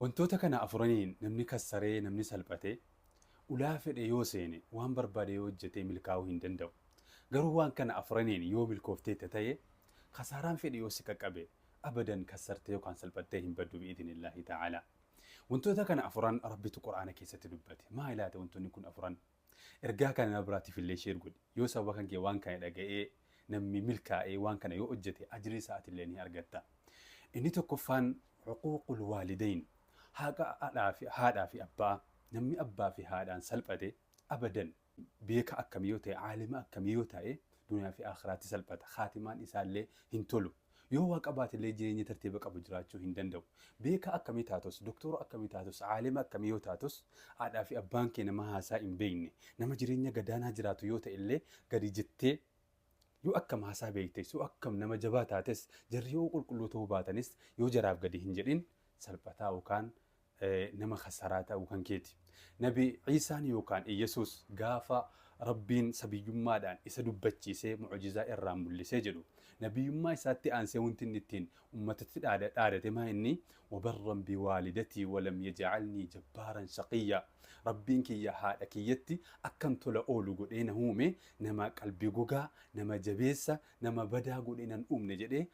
Wantoota kana afuraniin namni kassaree namni salphatee ulaa fedhe yoo seene waan barbaade yoo hojjetee milkaa'uu hin danda'u. Garuu waan kana afuraniin yoo milkoofteetta ta'e kasaaraan fedhe yoo si qaqqabe abadan kassartee yookaan salphattee hin baddu bi'idhnillaahi ta'ala. Wantoota kana afuran rabbitu quraana keessatti dubbate. Maa ilaata wantoonni kun afuran? Ergaa kana nama biraatiif illee sheer godhi. Yoo sababa kan kee waan kana dhaga'ee namni milkaa'ee waan kana yoo hojjete ajrii isaatillee ni argatta. Inni tokkoffaan uquuqul waalidayn. Haadhaa fi abbaa namni abbaa fi haadhaan salphate abadan beeka akkamii yoo ta'e aalima akkamii yoo ta'e duniyaa fi akhiraatti salphata. Khaatimaan isaallee hin tolu. Yoo waa qabaatillee jireenya tartiiba qabu jiraachuu hin danda'u. Beeka akkamii taatus, doktora akkamii taatus, aalima akkamii yoo taatus haadhaa fi abbaan kee nama haasaa hin beekne nama jireenya gadaanaa jiraatu yoo ta'e illee gadi jettee yoo akkam haasaa beektes yoo akkam nama jabaa taates jarri yoo qulqulluu ta'uu baatanis yoo jaraaf gadi hin jedhin salphataa yookaan nama khasaraa ta'uu kan keeti. Nabi Ciisaan yookaan Iyesuus gaafa Rabbiin sabiyyummaadhaan isa dubbachiisee mu'ujizaa irraa mul'isee jedhu nabiyyummaa isaatti aansee wanti inni ittiin ummatatti dhaadate maa inni wabarran biwaalidatii walam yaj'alnii jabbaaran shaqiyyaa. Rabbiin kiyya haadha kiyyatti akkam tola oolu godhee na uume nama qalbii gogaa nama jabeessa nama badaa godhee nan uumne jedhee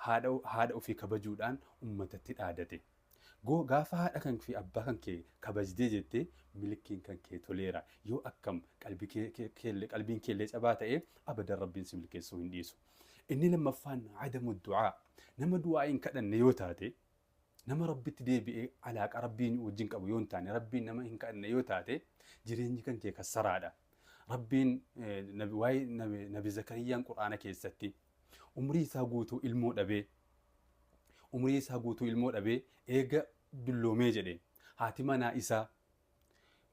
haadha ofii kabajuudhaan ummatatti dhaadate. Gaafa haadha kan fi abbaa kan kee kabajdee jettee milkiin kan kee toleera. Yoo akkam qalbiin keellee cabaa ta'e abadan rabbiin si milkeessuu hin dhiisu. Inni lammaffaan adamu du'aa. Nama du'aa hin kadhanne yoo taate nama rabbitti deebi'ee alaaqa rabbiin wajjin qabu yoo hin taane rabbiin nama hin kadhanne yoo taate jireenyi kan kee kassaraadha. Rabbiin nabi Zakariyaan quraana keessatti umrii isaa guutuu ilmoo dhabee umrii isaa guutuu ilmoo dhabee eega dulloomee jedhe haati manaa isaa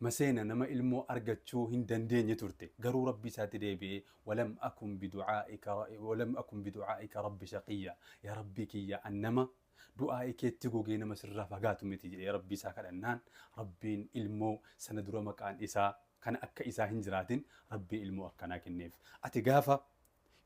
maseena nama ilmoo argachuu hin dandeenye turte garuu rabbi isaatti deebi'ee walam akun bidu'aa'ika rabbi shaqiyya yaa rabbii kiyya annama du'aa'ii keetti gogee nama sirraa fagaatu miti jedhee rabbi isaa kadhannaan rabbiin ilmoo sana dura maqaan isaa kana akka isaa hin jiraatin rabbii ilmoo akkanaa kenneef. Ati gaafa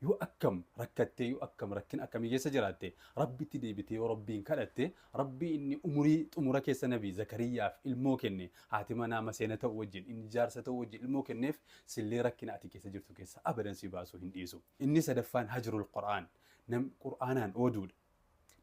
yoo akkam rakkattee yoo akkam rakkin akkamii keessa jiraatte rabbitti deebitee yoo rabbiin kadhatte rabbii inni umurii xumura keessa nabii Zakariyaaf ilmoo kenne haati manaa maseena ta'u wajjin inni jaarsa ta'u wajjin ilmoo kenneef sillee rakkina ati keessa jirtu keessa abadan si baasuu hin dhiisu. Inni sadaffaan hajrul qur'aan nam qur'aanaan ooduudha.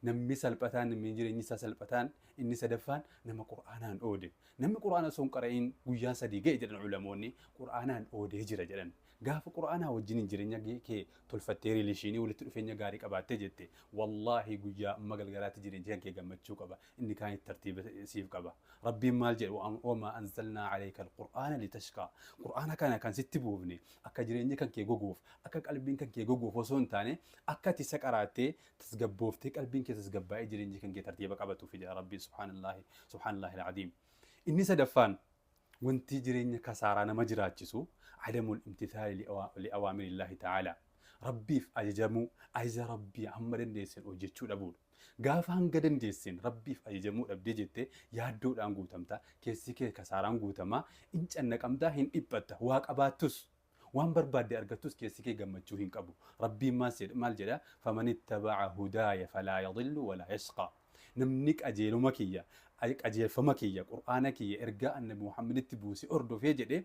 Namni salphataan namni jireenyi isaa salphataan inni sadaffaan nama qur'aanaan oode. Namni qur'aana osoo hin qara'in guyyaa sadii ga'e jedhan ulamoonni qur'aanaan oodee jira jedhan. Gaafa qur'aanaa wajjin jireenya kee tolfattee riilishinii walitti dhufeenya gaarii qabaattee jette wallaahi guyyaa amma galgalaatti jireenya kee gammachuu qaba inni kaan tartiiba siif qaba. Rabbiin maal jedhu wama anzalnaa alayka alqur'aana litashqaa. Qur'aana kana kan sitti buufne akka jireenya kan kee goguuf akka qalbiin kan kee goguuf osoo hin taane akka ati isa qaraattee tasgabbooftee qalbiin kee tasgabbaa'ee jireenya kan kee tartiiba qabatuuf jedha Rabbiin subhaanallahi al'adiim. Inni sadaffaan wanti jireenya kasaaraa nama jiraachisu عدم الامتثال لأوامر الله تعالى. ربي في أجمو أجا ربي عمرن ديسن وجتشو دبول. قاف هنقدن ديسن ربي في أجمو أبدي جتة يادو أنقو تمتا كيسي كسار أنقو تما إنش أنك أمدا هن إبتا واق أباتوس وان برباد أرغتوس كيسي جمتشو هن كبو. ربي مال جدا فمن اتبع هدايا فلا يضل ولا يشقى. نمنك أجيلو مكية أجيل فمكية قرآنك إرجاء النبي محمد التبوسي أردو في جده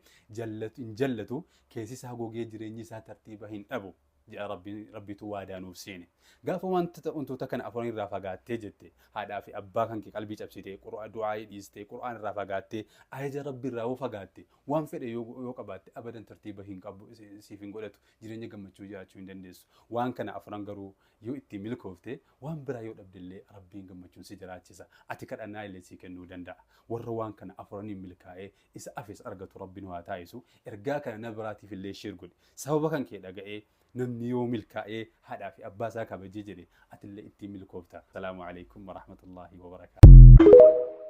جلته كيسي ساقو جيريني سا ترتيبهن أبو جاء ربي توادان وسيني قال فوان أنتو تكن أفرين رافقات تجتي هذا في أباكن كي قلبي تبسيتي قرآن دعاء ديستي قرآن رافقات أيجا ربي راو فقات وان في يوقبات أبدا ترتيبهن كابو سيفين قولتو جيريني قمتشو جاتشو اندندس وان كان أفران قرو يو اتي ملكوفتي وان برا يو أبدالي ربي قمتشو سيجراتشيسا أتكر أنا اللي سيكنو دندا وروان كان أفراني ملكاي إسا أفس أرغتو ربي نواتايسو إرقا كان نبراتي في اللي شيرقل سهو كان كي لقائي نمني يوم الكائي هذا في أباسا كبجيجري أتلي اتي ملكوفتا. السلام عليكم ورحمة الله وبركاته.